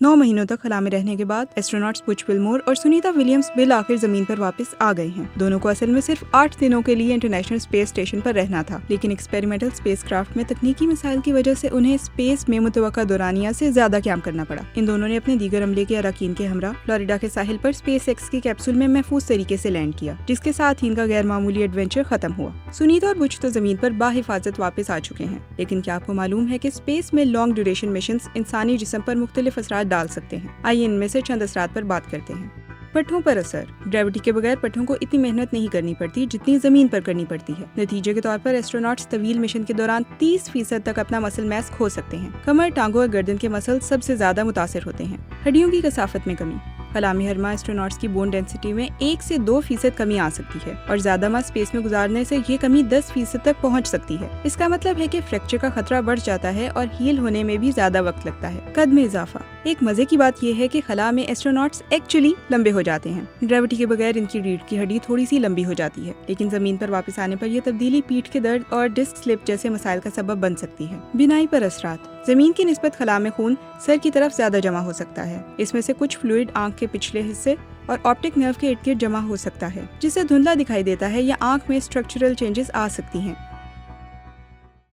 9 مہینوں تک خلا میں رہنے کے بعد ایسٹروناٹس بچ ولمور اور سنیتا ولیمز بالآخر زمین پر واپس آ گئے ہیں۔ دونوں کو اصل میں صرف 8 دنوں کے لیے انٹرنیشنل اسپیس اسٹیشن پر رہنا تھا، لیکن ایکسپیریمنٹل اسپیس کرافٹ میں تکنیکی مسائل کی وجہ سے انہیں اسپیس میں متوقع دورانیہ سے زیادہ قیام کرنا پڑا۔ ان دونوں نے اپنے دیگر عملے کے اراکین کے ہمراہ فلوریڈا کے ساحل پر اسپیس ایکس کی کیپسول میں محفوظ طریقے سے لینڈ کیا، جس کے ساتھ ہی ان کا غیر معمولی ایڈونچر ختم ہوا۔ سنیتا اور بچ تو زمین پر باحفاظت واپس آ چکے ہیں، لیکن کیا آپ کو معلوم ہے کہ اسپیس میں لانگ ڈیوریشن مشنز انسانی جسم پر مختلف اثرات ڈال سکتے ہیں؟ آئیے ان میں سے چند اثرات پر بات کرتے ہیں۔ پٹھوں پر اثر۔ گریوٹی کے بغیر پٹھوں کو اتنی محنت نہیں کرنی پڑتی جتنی زمین پر کرنی پڑتی ہے۔ نتیجے کے طور پر ایسٹروناٹس طویل مشن کے دوران 30% تک اپنا مسل میس کھو سکتے ہیں۔ کمر، ٹانگوں اور گردن کے مسل سب سے زیادہ متاثر ہوتے ہیں۔ ہڈیوں کی کثافت میں کمی۔ خلا میں ہر ماہ ایسٹروناٹس کی بون ڈینسٹی میں 1 سے 2% کمی آ سکتی ہے، اور زیادہ ماہ اسپیس میں گزارنے سے یہ کمی 10% تک پہنچ سکتی ہے۔ اس کا مطلب ہے کہ فریکچر کا خطرہ بڑھ جاتا ہے اور ہیل ہونے میں بھی زیادہ وقت لگتا ہے۔ قد میں اضافہ۔ ایک مزے کی بات یہ ہے کہ خلا میں ایسٹروناٹس ایکچولی لمبے ہو جاتے ہیں۔ گریوٹی کے بغیر ان کی ریڑھ کی ہڈی تھوڑی سی لمبی ہو جاتی ہے، لیکن زمین پر واپس آنے پر یہ تبدیلی پیٹھ کے درد اور ڈسک سلپ جیسے مسائل کا سبب بن سکتی ہے۔ بینائی پر اثرات۔ زمین کی نسبت خلا میں خون سر کی طرف زیادہ جمع ہو سکتا ہے۔ اس میں سے کچھ فلوئڈ آنکھ کے پچھلے حصے اور آپٹک نرو کے ارد گرد جمع ہو سکتا ہے، جس سے دھندلا دکھائی دیتا ہے یا آنکھ میں اسٹرکچرل چینجز آ سکتی ہیں۔